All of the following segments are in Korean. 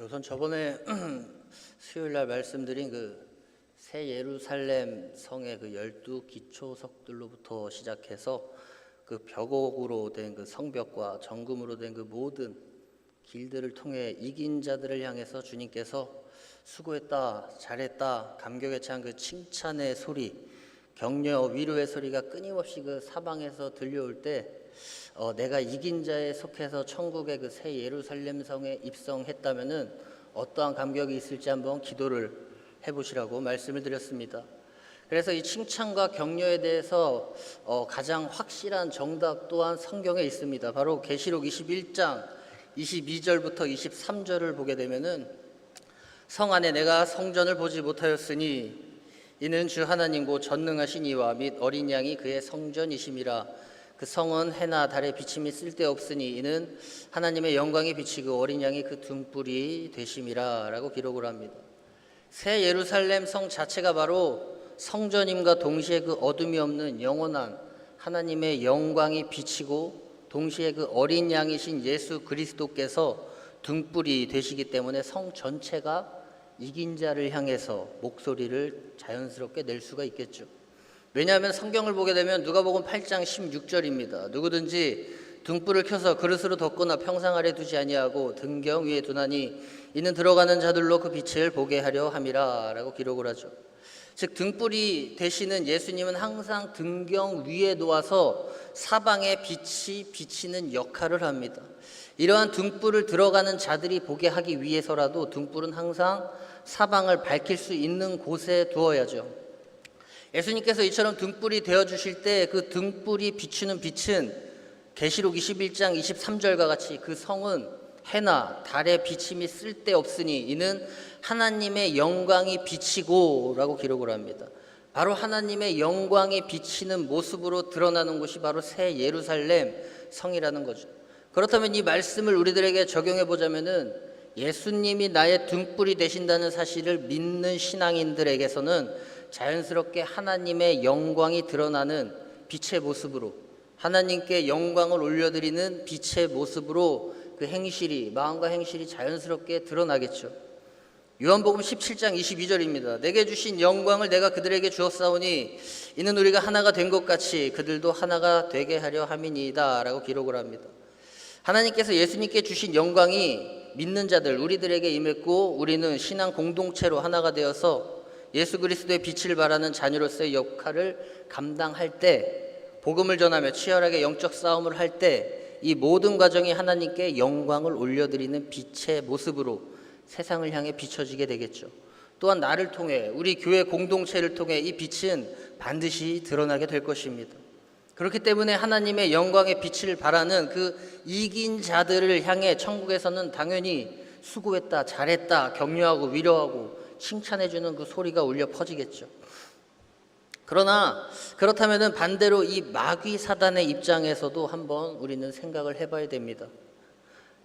우선 저번에 수요일 날 말씀드린 그 새 예루살렘 성의 그 12기초석들로부터 시작해서 그 벽옥으로 된 그 성벽과 정금으로 된 그 모든 길들을 통해 이긴 자들을 향해서 주님께서 수고했다, 잘했다, 감격에 찬 그 칭찬의 소리, 격려, 위로의 소리가 끊임없이 그 사방에서 들려올 때 내가 이긴 자에 속해서 천국의 그 새 예루살렘 성에 입성했다면은 어떠한 감격이 있을지 한번 기도를 해보시라고 말씀을 드렸습니다. 그래서 이 칭찬과 격려에 대해서 가장 확실한 정답 또한 성경에 있습니다. 바로 계시록 21장 22절부터 23절을 보게 되면은 성 안에 내가 성전을 보지 못하였으니 이는 주 하나님 곧 전능하신 이와 및 어린 양이 그의 성전이심이라. 그 성은 해나 달의 비침이 쓸데없으니 이는 하나님의 영광이 비치고 어린 양이 그 등불이 되심이라 라고 기록을 합니다. 새 예루살렘 성 자체가 바로 성전임과 동시에 그 어둠이 없는 영원한 하나님의 영광이 비치고 동시에 그 어린 양이신 예수 그리스도께서 등불이 되시기 때문에 성 전체가 이긴 자를 향해서 목소리를 자연스럽게 낼 수가 있겠죠. 왜냐하면 성경을 보게 되면 누가복음 8장 16절입니다. 누구든지 등불을 켜서 그릇으로 덮거나 평상 아래 두지 아니하고 등경 위에 두나니 이는 들어가는 자들로 그 빛을 보게 하려 함이라 라고 기록을 하죠. 즉 등불이 되시는 예수님은 항상 등경 위에 놓아서 사방에 빛이 비치는 역할을 합니다. 이러한 등불을 들어가는 자들이 보게 하기 위해서라도 등불은 항상 사방을 밝힐 수 있는 곳에 두어야죠. 예수님께서 이처럼 등불이 되어주실 때 그 등불이 비추는 빛은 계시록 21장 23절과 같이 그 성은 해나 달의 비침이 쓸데없으니 이는 하나님의 영광이 비치고 라고 기록을 합니다. 바로 하나님의 영광이 비치는 모습으로 드러나는 곳이 바로 새 예루살렘 성이라는 거죠. 그렇다면 이 말씀을 우리들에게 적용해 보자면은 예수님이 나의 등불이 되신다는 사실을 믿는 신앙인들에게서는 자연스럽게 하나님의 영광이 드러나는 빛의 모습으로 하나님께 영광을 올려드리는 빛의 모습으로 그 행실이 마음과 행실이 자연스럽게 드러나겠죠. 요한복음 17장 22절입니다. 내게 주신 영광을 내가 그들에게 주었사오니 이는 우리가 하나가 된 것 같이 그들도 하나가 되게 하려 함이니이다 라고 기록을 합니다. 하나님께서 예수님께 주신 영광이 믿는 자들 우리들에게 임했고 우리는 신앙 공동체로 하나가 되어서 예수 그리스도의 빛을 발하는 자녀로서의 역할을 감당할 때 복음을 전하며 치열하게 영적 싸움을 할 때 이 모든 과정이 하나님께 영광을 올려드리는 빛의 모습으로 세상을 향해 비춰지게 되겠죠. 또한 나를 통해 우리 교회 공동체를 통해 이 빛은 반드시 드러나게 될 것입니다. 그렇기 때문에 하나님의 영광의 빛을 발하는 그 이긴 자들을 향해 천국에서는 당연히 수고했다, 잘했다, 격려하고 위로하고 칭찬해주는 그 소리가 울려 퍼지겠죠. 그러나 그렇다면 반대로 이 마귀 사단의 입장에서도 한번 우리는 생각을 해봐야 됩니다.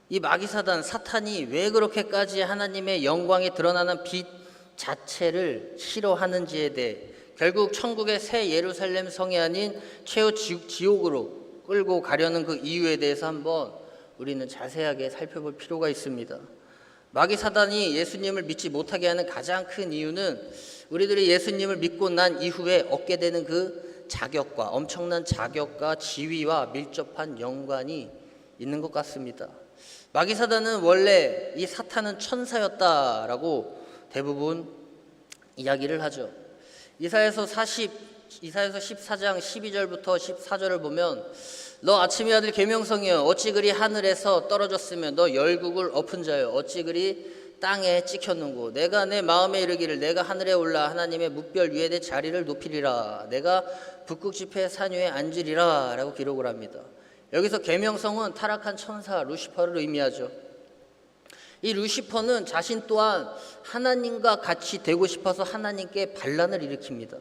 이 마귀 사단, 사탄이 왜 그렇게까지 하나님의 영광이 드러나는 빛 자체를 싫어하는지에 대해 결국 천국의 새 예루살렘 성이 아닌 최후 지옥으로 끌고 가려는 그 이유에 대해서 한번 우리는 자세하게 살펴볼 필요가 있습니다. 마귀 사단이 예수님을 믿지 못하게 하는 가장 큰 이유는 우리들이 예수님을 믿고 난 이후에 얻게 되는 그 자격과 엄청난 자격과 지위와 밀접한 연관이 있는 것 같습니다. 마귀 사단은 원래 이 사탄은 천사였다라고 대부분 이야기를 하죠. 이사야서 14장 12절부터 14절을 보면 너 아침의 아들 계명성이여 어찌 그리 하늘에서 떨어졌으며 너 열국을 엎은 자여 어찌 그리 땅에 찍혔는고 내가 내 마음에 이르기를 내가 하늘에 올라 하나님의 뭇별 위에 내 자리를 높이리라 내가 북극 지폐 산 위에 앉으리라 라고 기록을 합니다. 여기서 계명성은 타락한 천사 루시퍼를 의미하죠. 이 루시퍼는 자신 또한 하나님과 같이 되고 싶어서 하나님께 반란을 일으킵니다.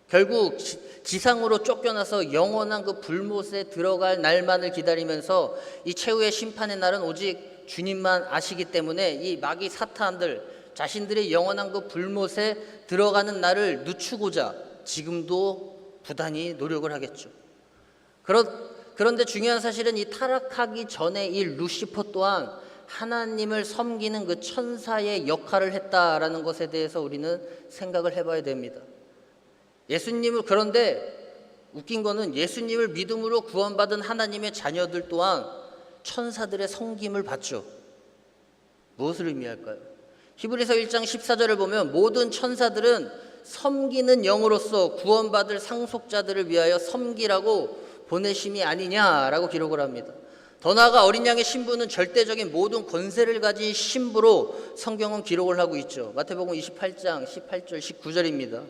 결국 지상으로 쫓겨나서 영원한 그 불못에 들어갈 날만을 기다리면서 이 최후의 심판의 날은 오직 주님만 아시기 때문에 이 마귀 사탄들 자신들의 영원한 그 불못에 들어가는 날을 늦추고자 지금도 부단히 노력을 하겠죠. 그런데 중요한 사실은 이 타락하기 전에 이 루시퍼 또한 하나님을 섬기는 그 천사의 역할을 했다라는 것에 대해서 우리는 생각을 해봐야 됩니다. 그런데 웃긴 거는 예수님을 믿음으로 구원받은 하나님의 자녀들 또한 천사들의 섬김을 받죠. 무엇을 의미할까요? 히브리서 1장 14절을 보면 모든 천사들은 섬기는 영으로서 구원받을 상속자들을 위하여 섬기라고 보내심이 아니냐라고 기록을 합니다. 더 나아가 어린 양의 신부는 절대적인 모든 권세를 가진 신부로 성경은 기록을 하고 있죠. 마태복음 28장 18절 19절입니다.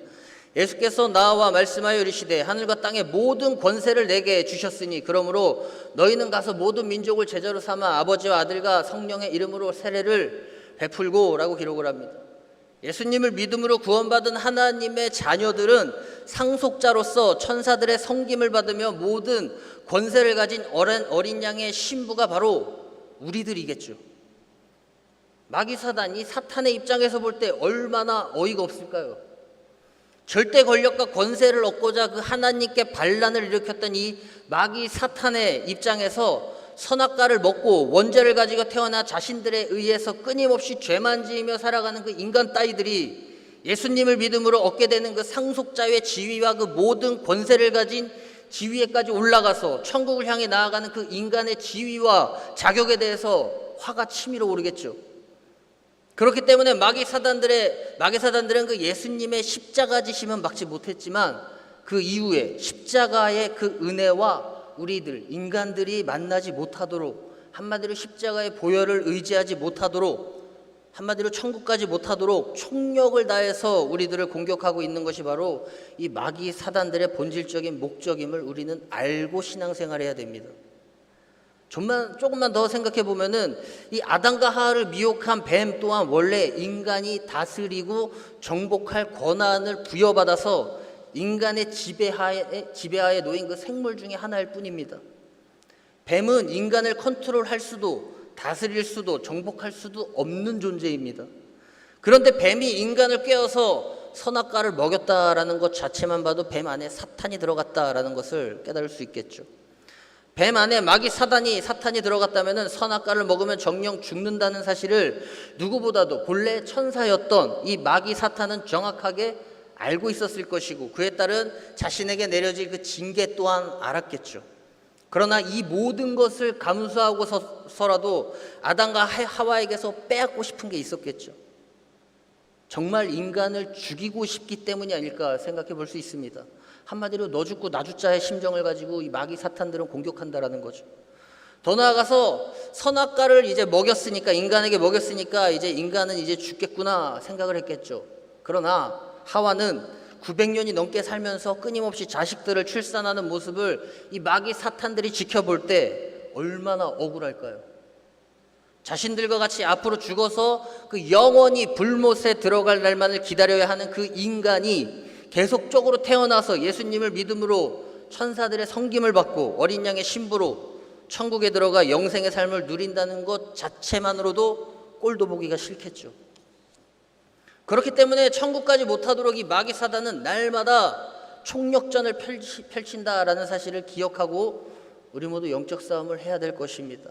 예수께서 나와 말씀하여 이르시되 하늘과 땅의 모든 권세를 내게 주셨으니 그러므로 너희는 가서 모든 민족을 제자로 삼아 아버지와 아들과 성령의 이름으로 세례를 베풀고 라고 기록을 합니다. 예수님을 믿음으로 구원받은 하나님의 자녀들은 상속자로서 천사들의 섬김을 받으며 모든 권세를 가진 어린 양의 신부가 바로 우리들이겠죠. 마귀 사단이 사탄의 입장에서 볼 때 얼마나 어이가 없을까요? 절대 권력과 권세를 얻고자 그 하나님께 반란을 일으켰던 이 마귀 사탄의 입장에서 선악과를 먹고 원죄를 가지고 태어나 자신들에 의해서 끊임없이 죄만 지으며 살아가는 그 인간 따위들이 예수님을 믿음으로 얻게 되는 그 상속자의 지위와 그 모든 권세를 가진 지위에까지 올라가서 천국을 향해 나아가는 그 인간의 지위와 자격에 대해서 화가 치밀어 오르겠죠. 그렇기 때문에 마귀 사단들은 그 예수님의 십자가 지심은 막지 못했지만 그 이후에 십자가의 그 은혜와 우리들 인간들이 만나지 못하도록, 한마디로 십자가의 보혈을 의지하지 못하도록, 한마디로 천국까지 못하도록 총력을 다해서 우리들을 공격하고 있는 것이 바로 이 마귀 사단들의 본질적인 목적임을 우리는 알고 신앙생활해야 됩니다. 조금만 더 생각해 보면은 이 아담과 하와를 미혹한 뱀 또한 원래 인간이 다스리고 정복할 권한을 부여받아서 인간의 지배하에 놓인 그 생물 중에 하나일 뿐입니다. 뱀은 인간을 컨트롤할 수도 다스릴 수도 정복할 수도 없는 존재입니다. 그런데 뱀이 인간을 꿰어서 선악과를 먹였다라는 것 자체만 봐도 뱀 안에 사탄이 들어갔다라는 것을 깨달을 수 있겠죠. 뱀 안에 마귀 사탄이 들어갔다면 선악과를 먹으면 정령 죽는다는 사실을 누구보다도 본래 천사였던 이 마귀 사탄은 정확하게 알고 있었을 것이고 그에 따른 자신에게 내려질 그 징계 또한 알았겠죠. 그러나 이 모든 것을 감수하고서라도 아담과 하와에게서 빼앗고 싶은 게 있었겠죠. 정말 인간을 죽이고 싶기 때문이 아닐까 생각해 볼 수 있습니다. 한마디로 너 죽고 나 죽자의 심정을 가지고 이 마귀 사탄들은 공격한다라는 거죠. 더 나아가서 선악과를 이제 인간에게 먹였으니까 이제 인간은 이제 죽겠구나 생각을 했겠죠. 그러나 하와는 900년이 넘게 살면서 끊임없이 자식들을 출산하는 모습을 이 마귀 사탄들이 지켜볼 때 얼마나 억울할까요? 자신들과 같이 앞으로 죽어서 그 영원히 불못에 들어갈 날만을 기다려야 하는 그 인간이 계속적으로 태어나서 예수님을 믿음으로 천사들의 섬김을 받고 어린 양의 신부로 천국에 들어가 영생의 삶을 누린다는 것 자체만으로도 꼴도 보기가 싫겠죠. 그렇기 때문에 천국까지 못하도록 이 마귀 사단은 날마다 총력전을 펼친다라는 사실을 기억하고 우리 모두 영적 싸움을 해야 될 것입니다.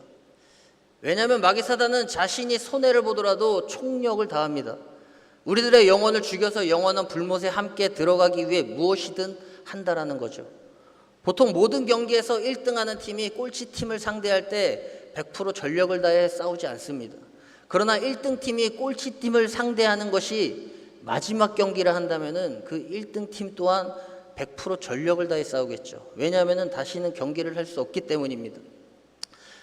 왜냐하면 마귀 사단은 자신이 손해를 보더라도 총력을 다합니다. 우리들의 영혼을 죽여서 영원한 불못에 함께 들어가기 위해 무엇이든 한다라는 거죠. 보통 모든 경기에서 1등하는 팀이 꼴찌 팀을 상대할 때 100% 전력을 다해 싸우지 않습니다. 그러나 1등 팀이 꼴찌 팀을 상대하는 것이 마지막 경기를 한다면은 그 1등 팀 또한 100% 전력을 다해 싸우겠죠. 왜냐하면은 다시는 경기를 할 수 없기 때문입니다.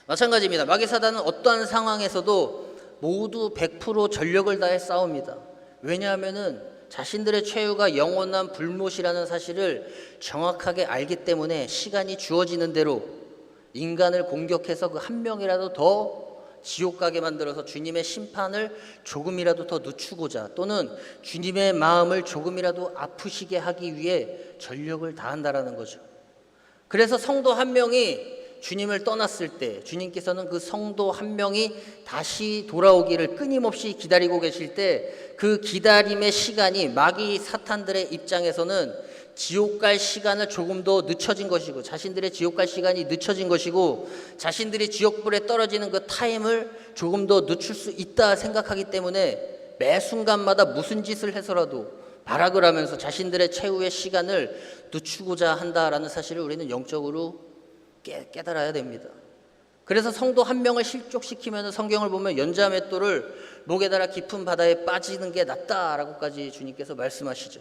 마찬가지입니다. 마귀 사단은 어떠한 상황에서도 모두 100% 전력을 다해 싸웁니다. 왜냐하면은 자신들의 최후가 영원한 불못이라는 사실을 정확하게 알기 때문에 시간이 주어지는 대로 인간을 공격해서 그 한 명이라도 더 지옥 가게 만들어서 주님의 심판을 조금이라도 더 늦추고자 또는 주님의 마음을 조금이라도 아프시게 하기 위해 전력을 다한다라는 거죠. 그래서 성도 한 명이 주님을 떠났을 때 주님께서는 그 성도 한 명이 다시 돌아오기를 끊임없이 기다리고 계실 때 그 기다림의 시간이 마귀 사탄들의 입장에서는 지옥 갈 시간을 조금 더 늦춰진 것이고, 자신들의 지옥 갈 시간이 늦춰진 것이고, 자신들이 지옥불에 떨어지는 그 타임을 조금 더 늦출 수 있다 생각하기 때문에 매 순간마다 무슨 짓을 해서라도 발악을 하면서 자신들의 최후의 시간을 늦추고자 한다라는 사실을 우리는 영적으로 깨달아야 됩니다. 그래서 성도 한 명을 실족시키면 성경을 보면 연자맷돌을 목에 달아 깊은 바다에 빠지는 게 낫다라고까지 주님께서 말씀하시죠.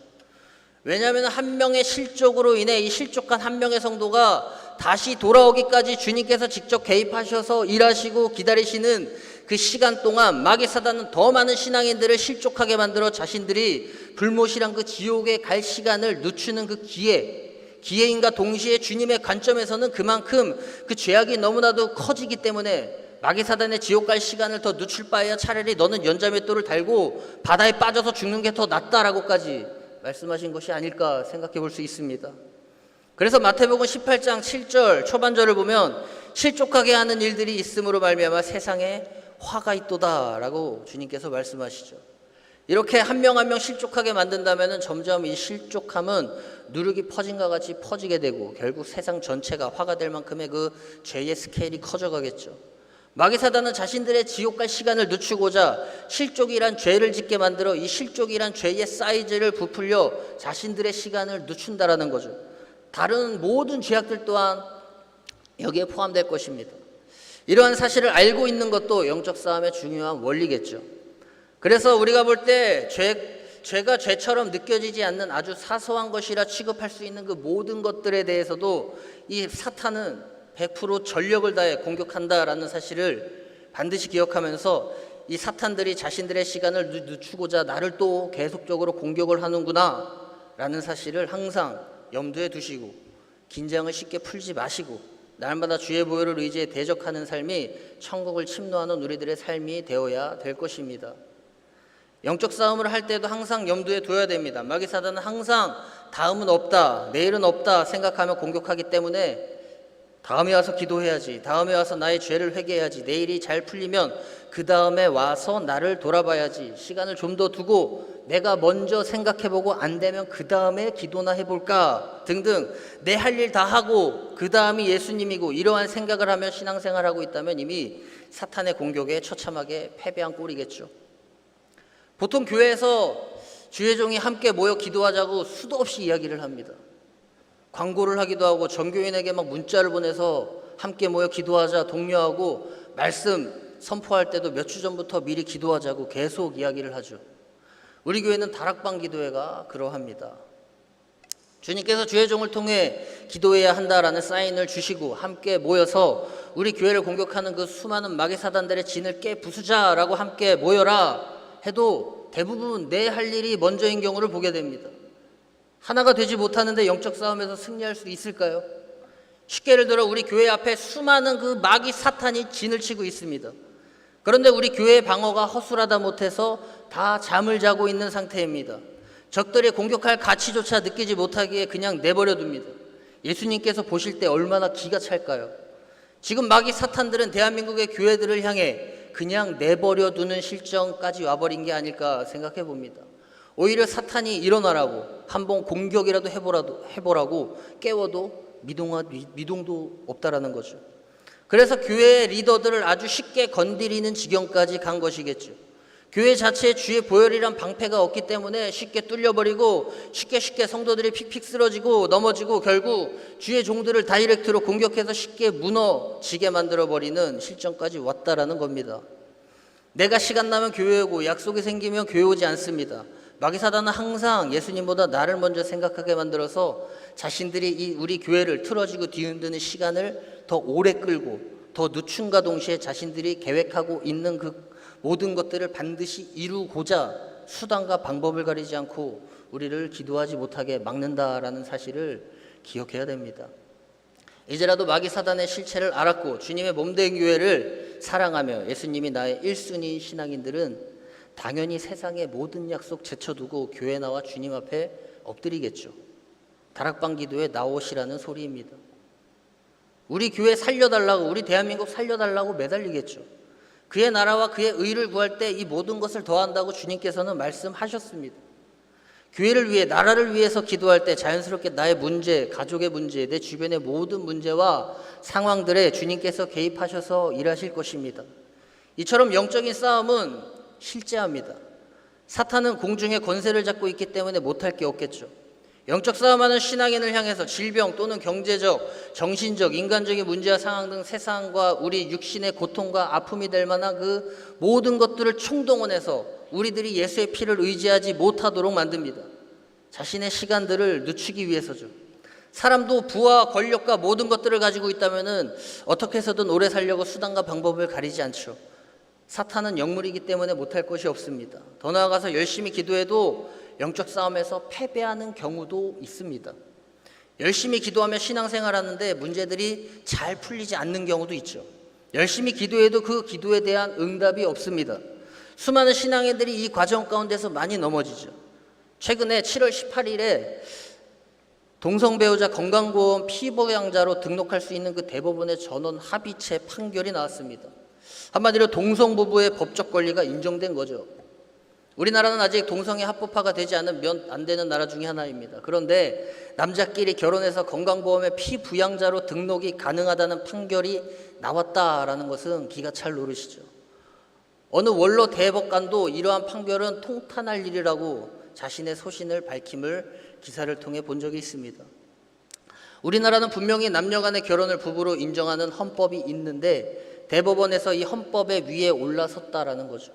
왜냐하면 한 명의 실족으로 인해 이 실족한 한 명의 성도가 다시 돌아오기까지 주님께서 직접 개입하셔서 일하시고 기다리시는 그 시간 동안 마귀 사단은 더 많은 신앙인들을 실족하게 만들어 자신들이 불못이란 그 지옥에 갈 시간을 늦추는 그 기회인과 동시에 주님의 관점에서는 그만큼 그 죄악이 너무나도 커지기 때문에 마귀 사단의 지옥 갈 시간을 더 늦출 바에야 차라리 너는 연자맷돌을 달고 바다에 빠져서 죽는 게 더 낫다라고까지 말씀하신 것이 아닐까 생각해 볼 수 있습니다. 그래서 마태복음 18장 7절 초반절을 보면 실족하게 하는 일들이 있음으로 말미암아 세상에 화가 있도다라고 주님께서 말씀하시죠. 이렇게 한 명 한 명 실족하게 만든다면 점점 이 실족함은 누룩이 퍼진과 같이 퍼지게 되고 결국 세상 전체가 화가 될 만큼의 그 죄의 스케일이 커져가겠죠. 마귀 사단은 자신들의 지옥 갈 시간을 늦추고자 실족이란 죄를 짓게 만들어 이 실족이란 죄의 사이즈를 부풀려 자신들의 시간을 늦춘다라는 거죠. 다른 모든 죄악들 또한 여기에 포함될 것입니다. 이러한 사실을 알고 있는 것도 영적 싸움의 중요한 원리겠죠. 그래서 우리가 볼 때 죄가 죄처럼 느껴지지 않는 아주 사소한 것이라 취급할 수 있는 그 모든 것들에 대해서도 이 사탄은 100% 전력을 다해 공격한다라는 사실을 반드시 기억하면서 이 사탄들이 자신들의 시간을 늦추고자 나를 또 계속적으로 공격을 하는구나 라는 사실을 항상 염두에 두시고 긴장을 쉽게 풀지 마시고 날마다 주의 보혈을 의지해 대적하는 삶이 천국을 침노하는 우리들의 삶이 되어야 될 것입니다. 영적 싸움을 할 때도 항상 염두에 둬야 됩니다. 마귀 사단은 항상 다음은 없다, 내일은 없다 생각하며 공격하기 때문에 다음에 와서 기도해야지, 다음에 와서 나의 죄를 회개해야지, 내일이 잘 풀리면 그 다음에 와서 나를 돌아봐야지, 시간을 좀 더 두고 내가 먼저 생각해보고 안 되면 그 다음에 기도나 해볼까 등등 내 할 일 다 하고 그 다음이 예수님이고 이러한 생각을 하며 신앙생활하고 있다면 이미 사탄의 공격에 처참하게 패배한 꼴이겠죠. 보통 교회에서 주의 종이 함께 모여 기도하자고 수도 없이 이야기를 합니다. 광고를 하기도 하고 전교인에게 막 문자를 보내서 함께 모여 기도하자 독려하고 말씀 선포할 때도 몇 주 전부터 미리 기도하자고 계속 이야기를 하죠. 우리 교회는 다락방 기도회가 그러합니다. 주님께서 주의 종을 통해 기도해야 한다라는 사인을 주시고 함께 모여서 우리 교회를 공격하는 그 수많은 마귀 사단들의 진을 깨 부수자라고 함께 모여라 해도 대부분 내 할 일이 먼저인 경우를 보게 됩니다. 하나가 되지 못하는데 영적 싸움에서 승리할 수 있을까요? 쉽게 예를 들어 우리 교회 앞에 수많은 그 마귀 사탄이 진을 치고 있습니다. 그런데 우리 교회의 방어가 허술하다 못해서 다 잠을 자고 있는 상태입니다. 적들이 공격할 가치조차 느끼지 못하기에 그냥 내버려 둡니다. 예수님께서 보실 때 얼마나 기가 찰까요? 지금 마귀 사탄들은 대한민국의 교회들을 향해 그냥 내버려 두는 실정까지 와버린 게 아닐까 생각해 봅니다. 오히려 사탄이 일어나라고 한번 공격이라도 해보라고 깨워도 미동도 없다라는 거죠. 그래서 교회의 리더들을 아주 쉽게 건드리는 지경까지 간 것이겠죠. 교회 자체에 주의 보혈이란 방패가 없기 때문에 쉽게 뚫려버리고 쉽게 성도들이 픽픽 쓰러지고 넘어지고 결국 주의 종들을 다이렉트로 공격해서 쉽게 무너지게 만들어버리는 실정까지 왔다라는 겁니다. 내가 시간 나면 교회 오고 약속이 생기면 교회 오지 않습니다. 마귀 사단은 항상 예수님보다 나를 먼저 생각하게 만들어서 자신들이 우리 교회를 틀어지고 뒤흔드는 시간을 더 오래 끌고 더 늦춤과 동시에 자신들이 계획하고 있는 그 모든 것들을 반드시 이루고자 수단과 방법을 가리지 않고 우리를 기도하지 못하게 막는다라는 사실을 기억해야 됩니다. 이제라도 마귀 사단의 실체를 알았고 주님의 몸된 교회를 사랑하며 예수님이 나의 1순위 신앙인들은 당연히 세상의 모든 약속 제쳐두고 교회 나와 주님 앞에 엎드리겠죠. 다락방 기도에 나오시라는 소리입니다. 우리 교회 살려달라고, 우리 대한민국 살려달라고 매달리겠죠. 그의 나라와 그의 의를 구할 때 이 모든 것을 더한다고 주님께서는 말씀하셨습니다. 교회를 위해, 나라를 위해서 기도할 때 자연스럽게 나의 문제, 가족의 문제, 내 주변의 모든 문제와 상황들에 주님께서 개입하셔서 일하실 것입니다. 이처럼 영적인 싸움은 실제합니다. 사탄은 공중에 권세를 잡고 있기 때문에 못할 게 없겠죠. 영적 싸움하는 신앙인을 향해서 질병 또는 경제적, 정신적, 인간적인 문제와 상황 등 세상과 우리 육신의 고통과 아픔이 될 만한 그 모든 것들을 총동원해서 우리들이 예수의 피를 의지하지 못하도록 만듭니다. 자신의 시간들을 늦추기 위해서죠. 사람도 부와 권력과 모든 것들을 가지고 있다면 어떻게 해서든 오래 살려고 수단과 방법을 가리지 않죠. 사탄은 영물이기 때문에 못할 것이 없습니다. 더 나아가서 열심히 기도해도 영적 싸움에서 패배하는 경우도 있습니다. 열심히 기도하며 신앙생활하는데 문제들이 잘 풀리지 않는 경우도 있죠. 열심히 기도해도 그 기도에 대한 응답이 없습니다. 수많은 신앙인들이 이 과정 가운데서 많이 넘어지죠. 최근에 7월 18일에 동성배우자 건강보험 피보양자로 등록할 수 있는 그 대법원의 전원 합의체 판결이 나왔습니다. 한마디로 동성부부의 법적 권리가 인정된 거죠. 우리나라는 아직 동성애 합법화가 되지 않으면 안 되는 나라 중에 하나입니다. 그런데 남자끼리 결혼해서 건강보험의 피부양자로 등록이 가능하다는 판결이 나왔다라는 것은 기가 찰 노릇이죠. 어느 원로 대법관도 이러한 판결은 통탄할 일이라고 자신의 소신을 밝힘을 기사를 통해 본 적이 있습니다. 우리나라는 분명히 남녀 간의 결혼을 부부로 인정하는 헌법이 있는데 대법원에서 이 헌법의 위에 올라섰다라는 거죠.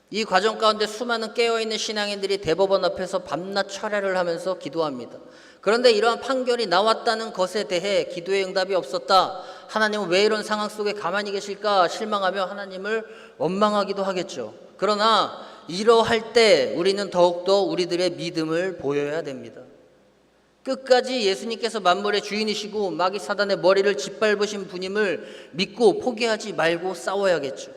이 과정 가운데 수많은 깨어있는 신앙인들이 대법원 앞에서 밤낮 철야를 하면서 기도합니다. 그런데 이러한 판결이 나왔다는 것에 대해 기도의 응답이 없었다. 하나님은 왜 이런 상황 속에 가만히 계실까 실망하며 하나님을 원망하기도 하겠죠. 그러나 이러할 때 우리는 더욱더 우리들의 믿음을 보여야 됩니다. 끝까지 예수님께서 만물의 주인이시고 마귀 사단의 머리를 짓밟으신 분임을 믿고 포기하지 말고 싸워야겠죠.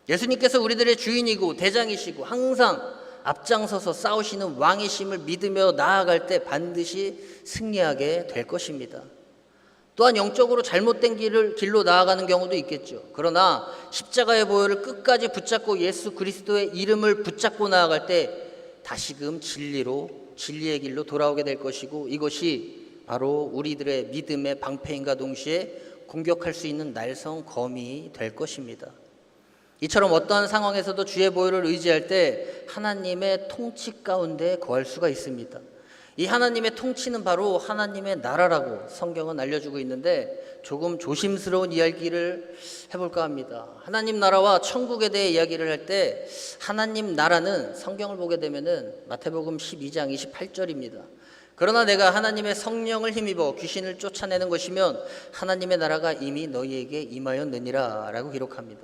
예수님께서 우리들의 주인이고 대장이시고 항상 앞장서서 싸우시는 왕이심을 믿으며 나아갈 때 반드시 승리하게 될 것입니다. 또한 영적으로 잘못된 길로 나아가는 경우도 있겠죠. 그러나 십자가의 보혈을 끝까지 붙잡고 예수 그리스도의 이름을 붙잡고 나아갈 때 다시금 진리의 길로 돌아오게 될 것이고 이것이 바로 우리들의 믿음의 방패인과 동시에 공격할 수 있는 날성 검이 될 것입니다. 이처럼 어떠한 상황에서도 주의 보혈을 의지할 때 하나님의 통치 가운데 거할 수가 있습니다. 이 하나님의 통치는 바로 하나님의 나라라고 성경은 알려주고 있는데 조금 조심스러운 이야기를 해볼까 합니다. 하나님 나라와 천국에 대해 이야기를 할 때 하나님 나라는 성경을 보게 되면은 마태복음 12장 28절입니다. 그러나 내가 하나님의 성령을 힘입어 귀신을 쫓아내는 것이면 하나님의 나라가 이미 너희에게 임하였느니라 라고 기록합니다.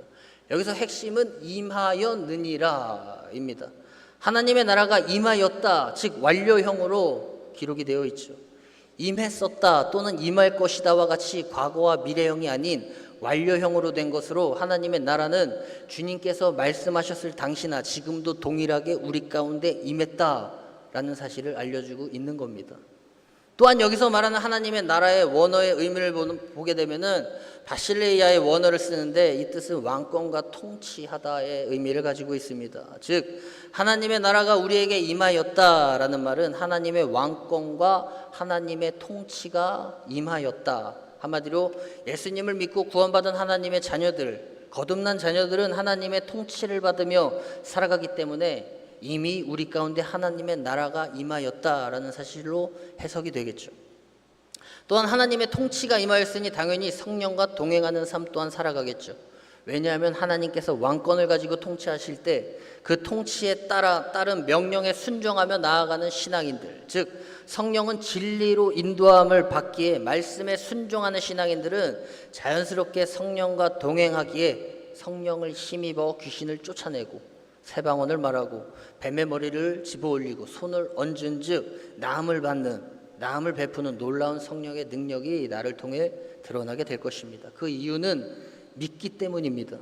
여기서 핵심은 임하였느니라입니다. 하나님의 나라가 임하였다, 즉 완료형으로 기록이 되어 있죠. 임했었다 또는 임할 것이다와 같이 과거와 미래형이 아닌 완료형으로 된 것으로 하나님의 나라는 주님께서 말씀하셨을 당시나 지금도 동일하게 우리 가운데 임했다라는 사실을 알려주고 있는 겁니다. 또한 여기서 말하는 하나님의 나라의 원어의 의미를 보게 되면은 바실레이아의 원어를 쓰는데 이 뜻은 왕권과 통치하다의 의미를 가지고 있습니다. 즉 하나님의 나라가 우리에게 임하였다라는 말은 하나님의 왕권과 하나님의 통치가 임하였다. 한마디로 예수님을 믿고 구원받은 하나님의 자녀들, 거듭난 자녀들은 하나님의 통치를 받으며 살아가기 때문에 이미 우리 가운데 하나님의 나라가 임하였다라는 사실로 해석이 되겠죠. 또한 하나님의 통치가 임하였으니 당연히 성령과 동행하는 삶 또한 살아가겠죠. 왜냐하면 하나님께서 왕권을 가지고 통치하실 때 그 통치에 따른 명령에 순종하며 나아가는 신앙인들, 즉 성령은 진리로 인도함을 받기에 말씀에 순종하는 신앙인들은 자연스럽게 성령과 동행하기에 성령을 힘입어 귀신을 쫓아내고 새방언을 말하고 뱀의 머리를 집어올리고 손을 얹은 즉 나음을 베푸는 놀라운 성령의 능력이 나를 통해 드러나게 될 것입니다. 그 이유는 믿기 때문입니다.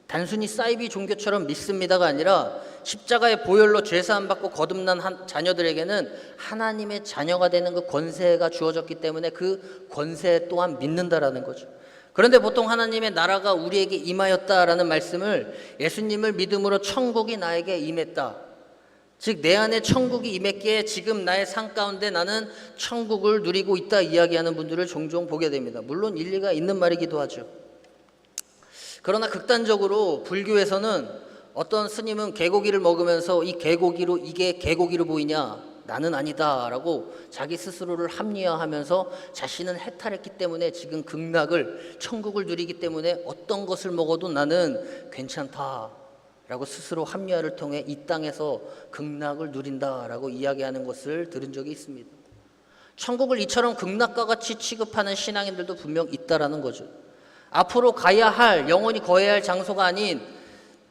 단순히 사이비 종교처럼 믿습니다가 아니라 십자가의 보혈로 죄사함 받고 거듭난 자녀들에게는 하나님의 자녀가 되는 그 권세가 주어졌기 때문에 그 권세 또한 믿는다라는 거죠. 그런데 보통 하나님의 나라가 우리에게 임하였다라는 말씀을 예수님을 믿음으로 천국이 나에게 임했다, 즉 내 안에 천국이 임했기에 지금 나의 삶 가운데 나는 천국을 누리고 있다 이야기하는 분들을 종종 보게 됩니다. 물론 일리가 있는 말이기도 하죠. 그러나 극단적으로 불교에서는 어떤 스님은 개고기를 먹으면서 이게 개고기로 보이냐? 나는 아니다 라고 자기 스스로를 합리화하면서 자신은 해탈했기 때문에 지금 극락을 천국을 누리기 때문에 어떤 것을 먹어도 나는 괜찮다 라고 스스로 합리화를 통해 이 땅에서 극락을 누린다 라고 이야기하는 것을 들은 적이 있습니다. 천국을 이처럼 극락과 같이 취급하는 신앙인들도 분명 있다라는 거죠. 앞으로 가야 할, 영원히 거해야 할 장소가 아닌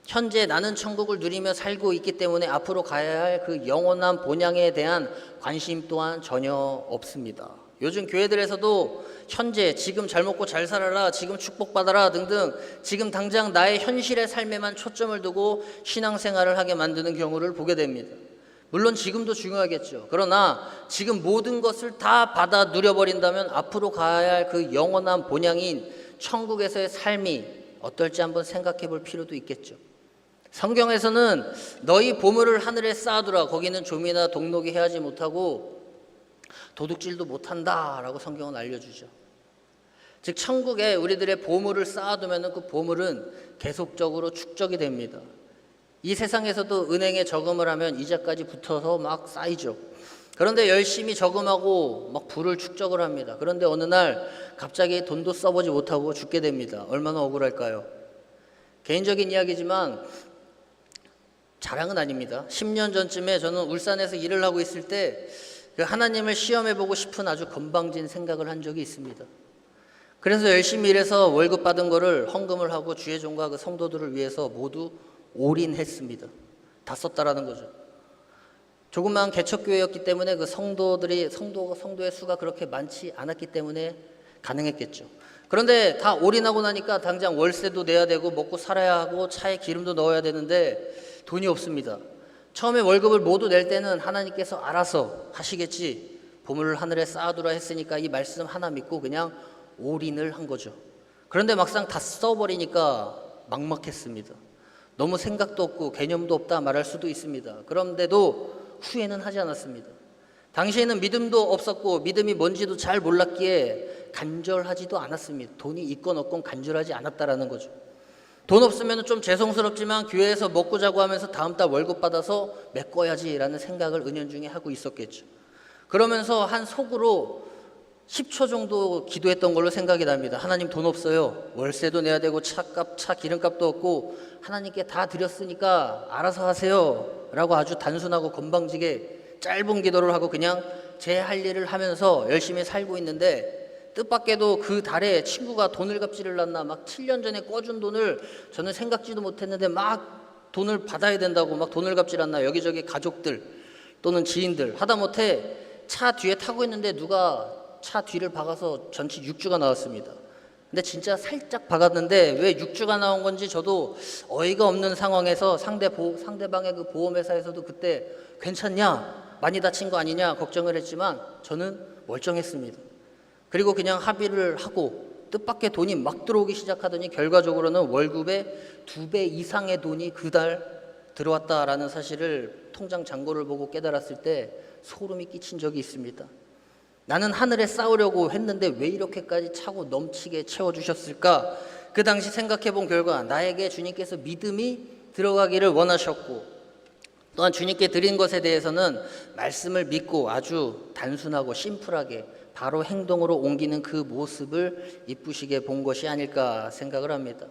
현재 나는 천국을 누리며 살고 있기 때문에 앞으로 가야 할 그 영원한 본향에 대한 관심 또한 전혀 없습니다. 요즘 교회들에서도 현재 지금 잘 먹고 잘 살아라, 지금 축복받아라 등등 지금 당장 나의 현실의 삶에만 초점을 두고 신앙생활을 하게 만드는 경우를 보게 됩니다. 물론 지금도 중요하겠죠. 그러나 지금 모든 것을 다 받아 누려버린다면 앞으로 가야 할 그 영원한 본향인 천국에서의 삶이 어떨지 한번 생각해 볼 필요도 있겠죠. 성경에서는 너희 보물을 하늘에 쌓아두라. 거기는 좀이나 동록이 해하지 못하고 도둑질도 못한다 라고 성경은 알려주죠. 즉 천국에 우리들의 보물을 쌓아두면 그 보물은 계속적으로 축적이 됩니다. 이 세상에서도 은행에 저금을 하면 이자까지 붙어서 막 쌓이죠. 그런데 열심히 저금하고 막 부를 축적을 합니다. 그런데 어느 날 갑자기 돈도 써보지 못하고 죽게 됩니다. 얼마나 억울할까요? 개인적인 이야기지만 자랑은 아닙니다. 10년 전쯤에 저는 울산에서 일을 하고 있을 때 그 하나님을 시험해보고 싶은 아주 건방진 생각을 한 적이 있습니다. 그래서 열심히 일해서 월급 받은 거를 헌금을 하고 주의 종과 그 성도들을 위해서 모두 올인했습니다. 다 썼다라는 거죠. 조그마한 개척교회였기 때문에 그 성도의 수가 그렇게 많지 않았기 때문에 가능했겠죠. 그런데 다 올인하고 나니까 당장 월세도 내야 되고 먹고 살아야 하고 차에 기름도 넣어야 되는데 돈이 없습니다. 처음에 월급을 모두 낼 때는 하나님께서 알아서 하시겠지, 보물을 하늘에 쌓아두라 했으니까 이 말씀 하나 믿고 그냥 올인을 한 거죠. 그런데 막상 다 써버리니까 막막했습니다. 너무 생각도 없고 개념도 없다 말할 수도 있습니다. 그런데도 후회는 하지 않았습니다. 당시에는 믿음도 없었고 믿음이 뭔지도 잘 몰랐기에 간절하지도 않았습니다. 돈이 있건 없건 간절하지 않았다라는 거죠. 돈 없으면 좀 죄송스럽지만 교회에서 먹고 자고 하면서 다음 달 월급 받아서 메꿔야지라는 생각을 은연중에 하고 있었겠죠. 그러면서 한 속으로 10초 정도 기도했던 걸로 생각이 납니다. 하나님 돈 없어요. 월세도 내야 되고 차 기름값도 없고 하나님께 다 드렸으니까 알아서 하세요 라고 아주 단순하고 건방지게 짧은 기도를 하고 그냥 제 할 일을 하면서 열심히 살고 있는데 뜻밖에도 그 달에 친구가 돈을 갚지를 않나 막 7년 전에 꿔준 돈을 저는 생각지도 못했는데 막 돈을 받아야 된다고 막 돈을 갚지를 않나 여기저기 가족들 또는 지인들 하다못해 차 뒤에 타고 있는데 누가 차 뒤를 박아서 전치 6주가 나왔습니다. 근데 진짜 살짝 박았는데 왜 6주가 나온 건지 저도 어이가 없는 상황에서 상대방의 그 보험회사에서도 그때 괜찮냐? 많이 다친 거 아니냐? 걱정을 했지만 저는 멀쩡했습니다. 그리고 그냥 합의를 하고 뜻밖의 돈이 막 들어오기 시작하더니 결과적으로는 월급의 2배 이상의 돈이 그달 들어왔다라는 사실을 통장 잔고를 보고 깨달았을 때 소름이 끼친 적이 있습니다. 나는 하늘에 쌓으려고 했는데 왜 이렇게까지 차고 넘치게 채워주셨을까? 그 당시 생각해 본 결과 나에게 주님께서 믿음이 들어가기를 원하셨고 또한 주님께 드린 것에 대해서는 말씀을 믿고 아주 단순하고 심플하게 바로 행동으로 옮기는 그 모습을 이쁘시게 본 것이 아닐까 생각을 합니다.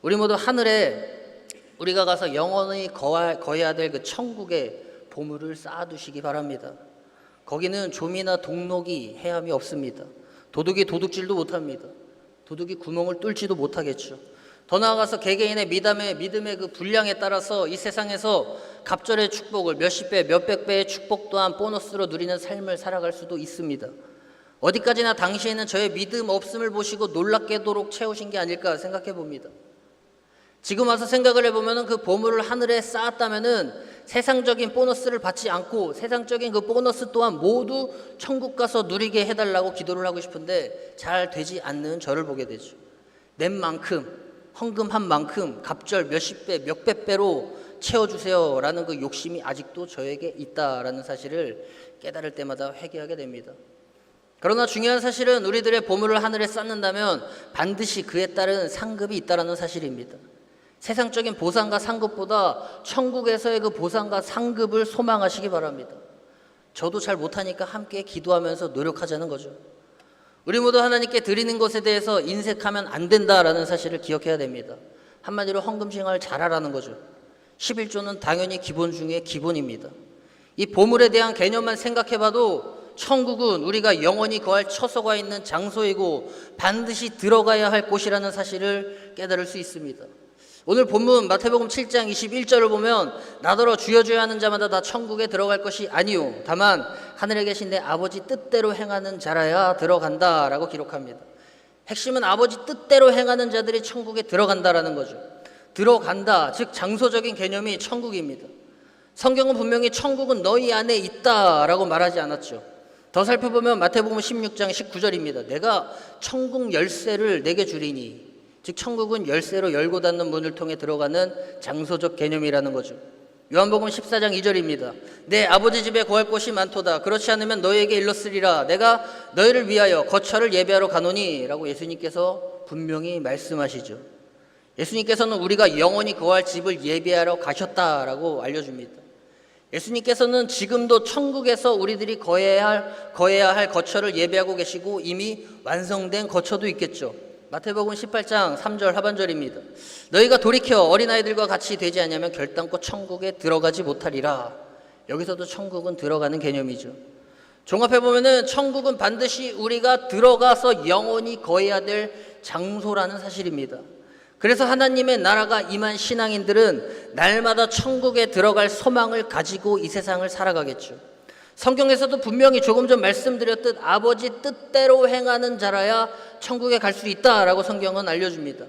우리 모두 하늘에 우리가 가서 영원히 거해야 될 그 천국에 보물을 쌓아두시기 바랍니다. 거기는 좀이나 동록이 해함이 없습니다. 도둑이 도둑질도 못합니다. 도둑이 구멍을 뚫지도 못하겠죠. 더 나아가서 개개인의 믿음의 그 분량에 따라서 이 세상에서 갑절의 축복을 몇십 배, 몇백 배의 축복 또한 보너스로 누리는 삶을 살아갈 수도 있습니다. 어디까지나 당시에는 저의 믿음 없음을 보시고 놀랍게도록 채우신 게 아닐까 생각해 봅니다. 지금 와서 생각을 해보면 그 보물을 하늘에 쌓았다면은 세상적인 보너스를 받지 않고 세상적인 그 보너스 또한 모두 천국 가서 누리게 해달라고 기도를 하고 싶은데 잘 되지 않는 저를 보게 되죠. 낸 만큼, 헌금한 만큼 갑절 몇십 배, 몇백 배로 채워주세요라는 그 욕심이 아직도 저에게 있다라는 사실을 깨달을 때마다 회개하게 됩니다. 그러나 중요한 사실은 우리들의 보물을 하늘에 쌓는다면 반드시 그에 따른 상급이 있다라는 사실입니다. 세상적인 보상과 상급보다 천국에서의 그 보상과 상급을 소망하시기 바랍니다. 저도 잘 못하니까 함께 기도하면서 노력하자는 거죠. 우리 모두 하나님께 드리는 것에 대해서 인색하면 안 된다라는 사실을 기억해야 됩니다. 한마디로 헌금 생활 잘하라는 거죠. 11조는 당연히 기본 중에 기본입니다. 이 보물에 대한 개념만 생각해봐도 천국은 우리가 영원히 거할 처소가 있는 장소이고 반드시 들어가야 할 곳이라는 사실을 깨달을 수 있습니다. 오늘 본문 마태복음 7장 21절을 보면 나더러 주여 주여 하는 자마다 다 천국에 들어갈 것이 아니요 다만 하늘에 계신 내 아버지 뜻대로 행하는 자라야 들어간다 라고 기록합니다. 핵심은 아버지 뜻대로 행하는 자들이 천국에 들어간다라는 거죠. 들어간다, 즉 장소적인 개념이 천국입니다. 성경은 분명히 천국은 너희 안에 있다라고 말하지 않았죠. 더 살펴보면 마태복음 16장 19절입니다. 내가 천국 열쇠를 내게 주리니, 즉 천국은 열쇠로 열고 닫는 문을 통해 들어가는 장소적 개념이라는 거죠. 요한복음 14장 2절입니다. 내 아버지 집에 거할 곳이 많도다. 그렇지 않으면 너희에게 일렀으리라. 내가 너희를 위하여 거처를 예배하러 가노니 라고 예수님께서 분명히 말씀하시죠. 예수님께서는 우리가 영원히 거할 집을 예배하러 가셨다라고 알려줍니다. 예수님께서는 지금도 천국에서 우리들이 거해야 할 거처를 예배하고 계시고 이미 완성된 거처도 있겠죠. 마태복음 18장 3절 하반절입니다. 너희가 돌이켜 어린아이들과 같이 되지 않으면 결단코 천국에 들어가지 못하리라. 여기서도 천국은 들어가는 개념이죠. 종합해보면 천국은 반드시 우리가 들어가서 영원히 거해야 될 장소라는 사실입니다. 그래서 하나님의 나라가 임한 신앙인들은 날마다 천국에 들어갈 소망을 가지고 이 세상을 살아가겠죠. 성경에서도 분명히 조금 전 말씀드렸듯 아버지 뜻대로 행하는 자라야 천국에 갈 수 있다라고 성경은 알려줍니다.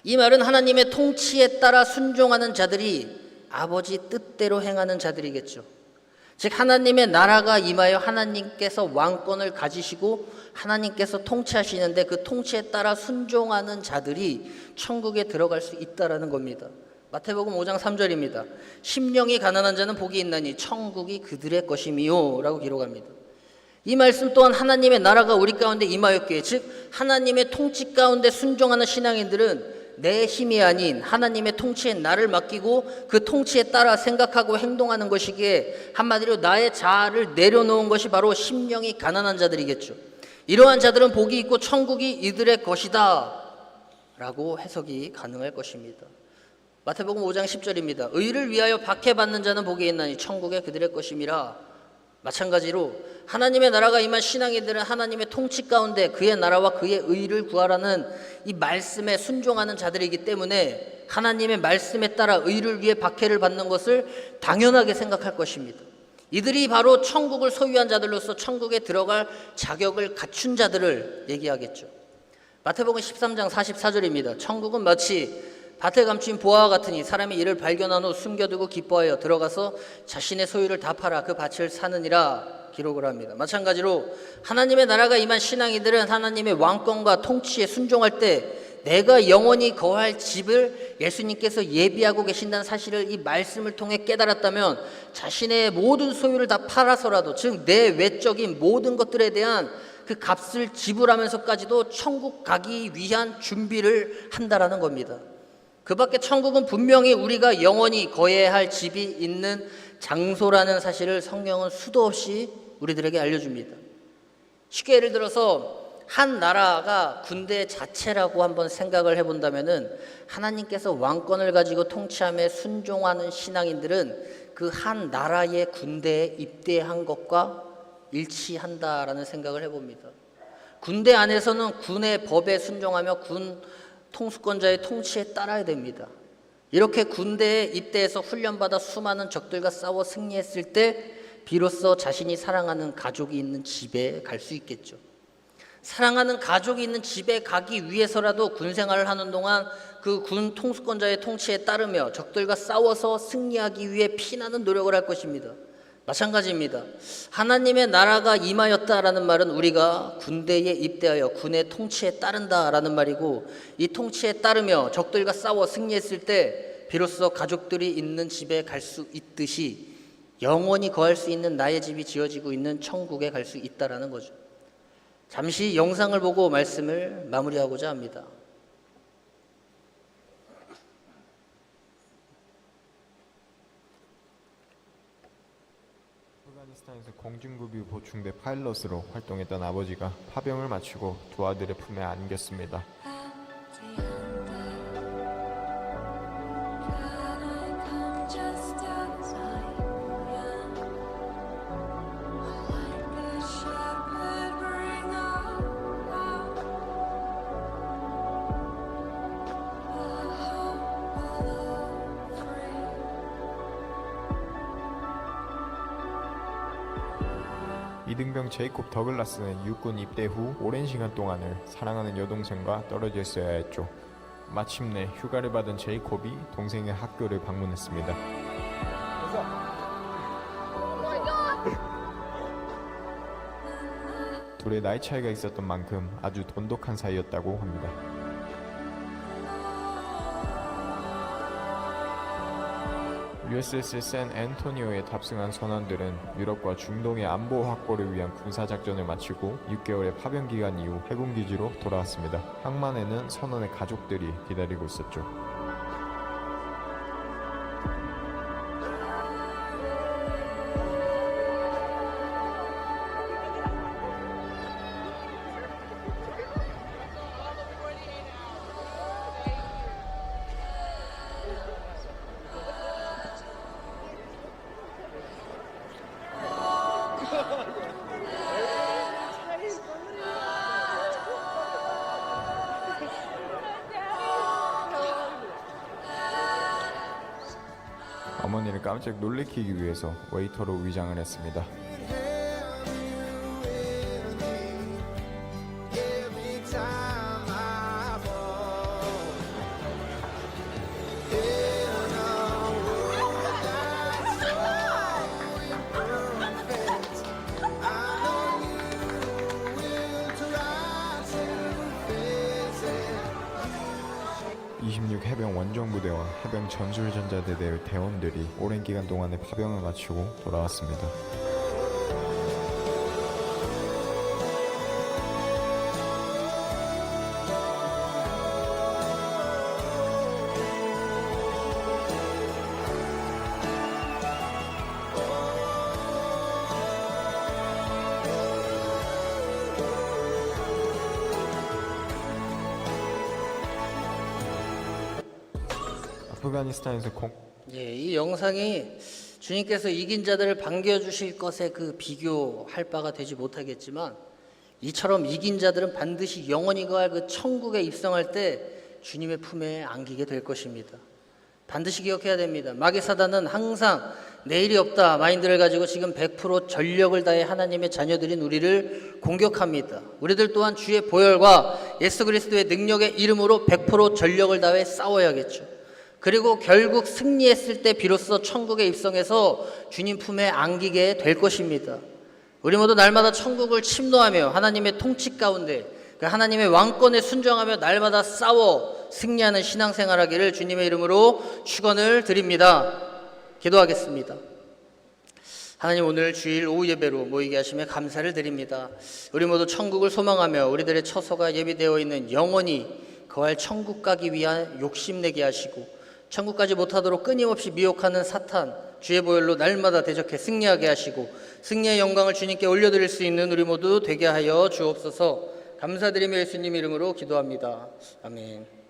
이 말은 하나님의 통치에 따라 순종하는 자들이 아버지 뜻대로 행하는 자들이겠죠. 즉 하나님의 나라가 임하여 하나님께서 왕권을 가지시고 하나님께서 통치하시는데 그 통치에 따라 순종하는 자들이 천국에 들어갈 수 있다라는 겁니다. 마태복음 5장 3절입니다. 심령이 가난한 자는 복이 있나니 천국이 그들의 것이미요 라고 기록합니다. 이 말씀 또한 하나님의 나라가 우리 가운데 임하였기에, 즉 하나님의 통치 가운데 순종하는 신앙인들은 내 힘이 아닌 하나님의 통치에 나를 맡기고 그 통치에 따라 생각하고 행동하는 것이기에 한마디로 나의 자아를 내려놓은 것이 바로 심령이 가난한 자들이겠죠. 이러한 자들은 복이 있고 천국이 이들의 것이다 라고 해석이 가능할 것입니다. 마태복음 5장 10절입니다. 의를 위하여 박해받는 자는 복이 있나니 천국에 그들의 것임이라. 마찬가지로 하나님의 나라가 임한 신앙인들은 하나님의 통치 가운데 그의 나라와 그의 의를 구하라는 이 말씀에 순종하는 자들이기 때문에 하나님의 말씀에 따라 의를 위해 박해를 받는 것을 당연하게 생각할 것입니다. 이들이 바로 천국을 소유한 자들로서 천국에 들어갈 자격을 갖춘 자들을 얘기하겠죠. 마태복음 13장 44절입니다. 천국은 마치 밭에 감춘 보화와 같으니 사람이 이를 발견한 후 숨겨두고 기뻐하여 들어가서 자신의 소유를 다 팔아 그 밭을 사느니라 기록을 합니다. 마찬가지로 하나님의 나라가 임한 신앙이들은 하나님의 왕권과 통치에 순종할 때 내가 영원히 거할 집을 예수님께서 예비하고 계신다는 사실을 이 말씀을 통해 깨달았다면 자신의 모든 소유를 다 팔아서라도, 즉 내 외적인 모든 것들에 대한 그 값을 지불하면서까지도 천국 가기 위한 준비를 한다라는 겁니다. 그 밖에 천국은 분명히 우리가 영원히 거해야 할 집이 있는 장소라는 사실을 성경은 수도 없이 우리들에게 알려줍니다. 쉽게 예를 들어서 한 나라가 군대 자체라고 한번 생각을 해본다면은 하나님께서 왕권을 가지고 통치함에 순종하는 신앙인들은 그 한 나라의 군대에 입대한 것과 일치한다라는 생각을 해봅니다. 군대 안에서는 군의 법에 순종하며 군 통수권자의 통치에 따라야 됩니다. 이렇게 군대에 입대해서 훈련받아 수많은 적들과 싸워 승리했을 때 비로소 자신이 사랑하는 가족이 있는 집에 갈 수 있겠죠. 사랑하는 가족이 있는 집에 가기 위해서라도 군 생활을 하는 동안 그 군 통수권자의 통치에 따르며 적들과 싸워서 승리하기 위해 피나는 노력을 할 것입니다. 마찬가지입니다. 하나님의 나라가 임하였다라는 말은 우리가 군대에 입대하여 군의 통치에 따른다라는 말이고, 이 통치에 따르며 적들과 싸워 승리했을 때 비로소 가족들이 있는 집에 갈 수 있듯이 영원히 거할 수 있는 나의 집이 지어지고 있는 천국에 갈 수 있다라는 거죠. 잠시 영상을 보고 말씀을 마무리하고자 합니다. 아프가니스탄에서 공중급유 보충대 파일럿으로 활동했던 아버지가 파병을 마치고 두 아들의 품에 안겼습니다. 이등병 제이콥 더글라스는 육군 입대 후 오랜 시간 동안을 사랑하는 여동생과 떨어져 있어야 했죠. 마침내 휴가를 받은 제이콥이 동생의 학교를 방문했습니다. 둘의 나이 차이가 있었던 만큼 아주 돈독한 사이였다고 합니다. USS 샌 앤토니오에 탑승한 선원들은 유럽과 중동의 안보 확보를 위한 군사작전을 마치고 6개월의 파병 기간 이후 해군기지로 돌아왔습니다. 항만에는 선원의 가족들이 기다리고 있었죠. 어머니를 깜짝 놀래키기 위해서 웨이터로 위장을 했습니다. 해병 원정부대와 해병 전술전자대대 대원들이 오랜 기간 동안의 파병을 마치고 돌아왔습니다. 아프가니스탄에서 이 영상이 주님께서 이긴 자들을 반겨주실 것에 그 비교할 바가 되지 못하겠지만, 이처럼 이긴 자들은 반드시 영원히 거할 그 천국에 입성할 때 주님의 품에 안기게 될 것입니다. 반드시 기억해야 됩니다. 마귀 사단은 항상 내일이 없다 마인드를 가지고 지금 100% 전력을 다해 하나님의 자녀들인 우리를 공격합니다. 우리들 또한 주의 보혈과 예수 그리스도의 능력의 이름으로 100% 전력을 다해 싸워야겠죠. 그리고 결국 승리했을 때 비로소 천국에 입성해서 주님 품에 안기게 될 것입니다. 우리 모두 날마다 천국을 침노하며 하나님의 통치 가운데 그 하나님의 왕권에 순종하며 날마다 싸워 승리하는 신앙생활하기를 주님의 이름으로 축원을 드립니다. 기도하겠습니다. 하나님, 오늘 주일 오후 예배로 모이게 하심에 감사를 드립니다. 우리 모두 천국을 소망하며 우리들의 처소가 예비되어 있는 영원히 거할 천국 가기 위한 욕심내게 하시고, 천국까지 못하도록 끊임없이 미혹하는 사탄 주의 보혈로 날마다 대적해 승리하게 하시고, 승리의 영광을 주님께 올려드릴 수 있는 우리 모두 되게 하여 주옵소서. 감사드리며 예수님 이름으로 기도합니다. 아멘.